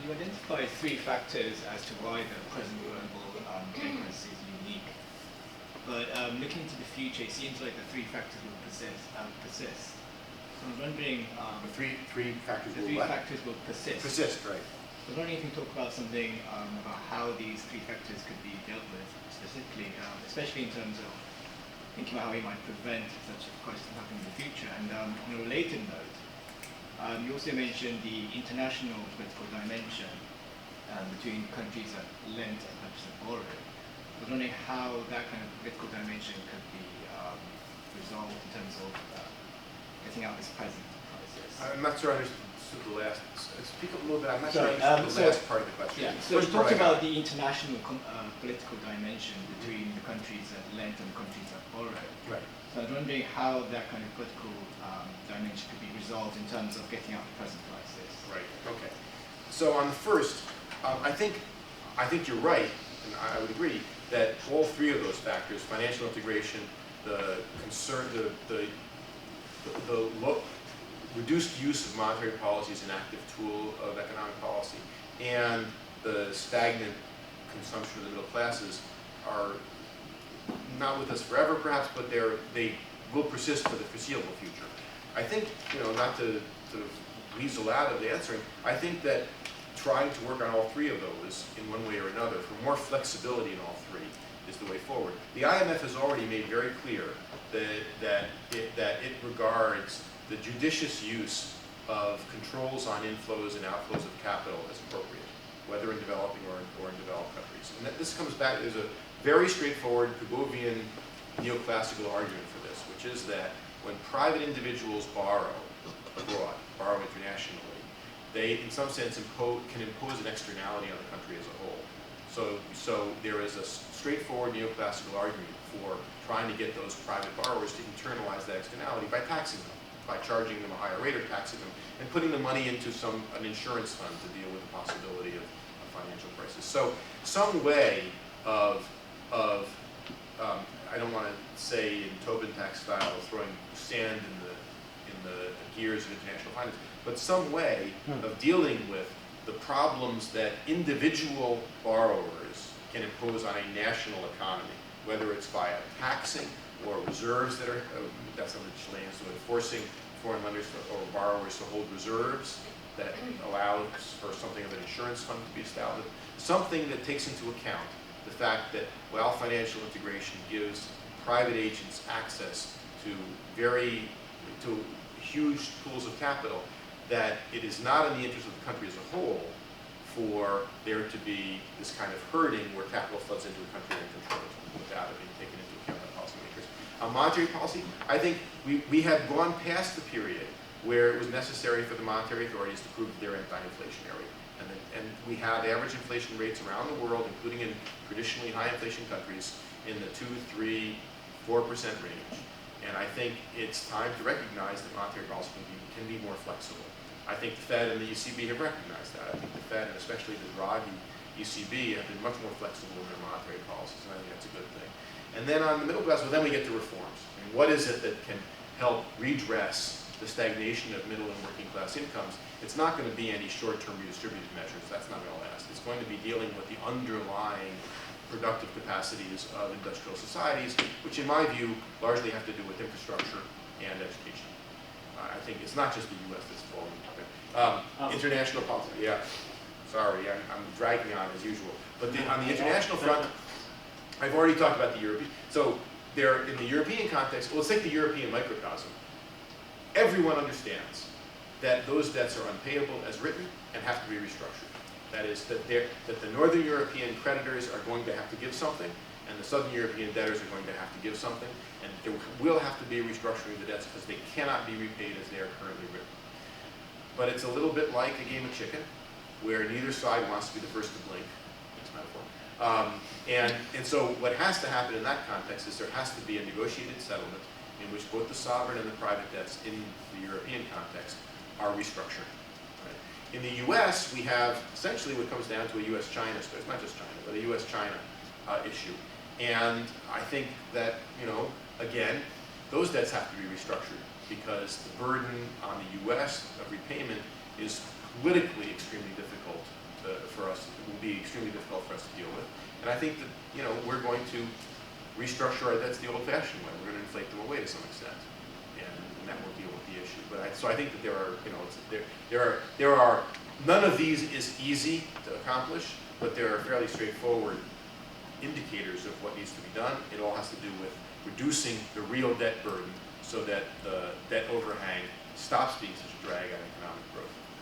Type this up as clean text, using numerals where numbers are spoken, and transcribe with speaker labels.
Speaker 1: You identify three factors as to why the present global crisis is unique. But looking to the future, it seems like the three factors will persist. So I was wondering...
Speaker 2: the three factors will
Speaker 1: three
Speaker 2: what?
Speaker 1: factors will persist.
Speaker 2: Persist, right.
Speaker 1: I was wondering if you can talk about something about how these three factors could be dealt with specifically, especially in terms of thinking about how we might prevent such a crisis from happening in the future. And on a related note, you also mentioned the international political dimension between countries that lent and countries that borrowed. I was wondering how that kind of political dimension could be resolved in terms of getting out of this present crisis.
Speaker 2: I'm not sure I understood the last. Speak up a little bit. I'm not sure I understood the last part of the question.
Speaker 1: Yeah, so you talked about the international political dimension between the countries that lent and the countries that borrowed.
Speaker 2: Right.
Speaker 1: So I was wondering how that kind of political dimension could be resolved in terms of getting out of the present crisis.
Speaker 2: Right. Okay. So on the first, I think you're right, and I would agree that all three of those factors: financial integration, the concern, the reduced use of monetary policy as an active tool of economic policy, and the stagnant consumption of the middle classes are not with us forever, perhaps, but they will persist for the foreseeable future. I think, not to sort of weasel out of the answering, I think that trying to work on all three of those in one way or another, for more flexibility in all three, is the way forward. The IMF has already made very clear that it regards the judicious use of controls on inflows and outflows of capital as appropriate, whether in developing or in developed countries. And this comes back, there's a very straightforward Kubovian neoclassical argument for this, which is that when private individuals borrow abroad, borrow internationally, they, in some sense, can impose an externality on the country as a whole. So there is a straightforward neoclassical argument for trying to get those private borrowers to internalize that externality by taxing them, by charging them a higher rate or taxing them, and putting the money into an insurance fund to deal with the possibility of a financial crisis. So some way of I don't want to say in Tobin tax style, throwing sand in the gears of international finance, but some way of dealing with the problems that individual borrowers can impose on a national economy, whether it's via taxing or reserves that are, that's something the Chileans do, forcing foreign lenders or borrowers to hold reserves that allows for something of an insurance fund to be established, something that takes into account the fact that while financial integration gives private agents access to huge pools of capital, that it is not in the interest of the country as a whole for there to be this kind of herding where capital floods into a country and controls without it being taken into account by policymakers. On monetary policy, I think we have gone past the period where it was necessary for the monetary authorities to prove that they're anti-inflationary. And we have average inflation rates around the world, including in traditionally high inflation countries, in the 2, 3, 4% range. And I think it's time to recognize that monetary policy can be more flexible. I think the Fed and the ECB have recognized that. I think the Fed, and especially the Draghi ECB, have been much more flexible in their monetary policies, and I think that's a good thing. And then on the middle class, well, then we get to reforms. I mean, what is it that can help redress the stagnation of middle and working class incomes? It's not going to be any short-term redistributive measures. That's not going to last. It's going to be dealing with the underlying productive capacities of industrial societies, which in my view largely have to do with infrastructure and education. I think it's not just the U.S. that's falling. International policy, yeah. Sorry, I'm dragging on as usual. But on the international front, I've already talked about the European. So there, in the European context, well, let's take the European microcosm. Everyone understands that those debts are unpayable as written and have to be restructured. That is, that the Northern European creditors are going to have to give something, and the Southern European debtors are going to have to give something, and there will have to be a restructuring of the debts because they cannot be repaid as they are currently written. But it's a little bit like a game of chicken, where neither side wants to be the first to blink. That's metaphor. And so what has to happen in that context is there has to be a negotiated settlement in which both the sovereign and the private debts in the European context are restructured. Right? In the US, we have essentially what comes down to a US-China story. It's not just China, but a US-China issue. And I think that, again, those debts have to be restructured because the burden on the US of repayment is politically extremely difficult to be extremely difficult for us to deal with. And I think that, you know, we're going to restructure our debts the old-fashioned way. We're going to inflate them away to some extent, and that will deal with the issue. But so I think that there are, you know, there are none of these is easy to accomplish, but there are fairly straightforward indicators of what needs to be done. It all has to do with reducing the real debt burden so that the debt overhang stops being such a drag on economic growth.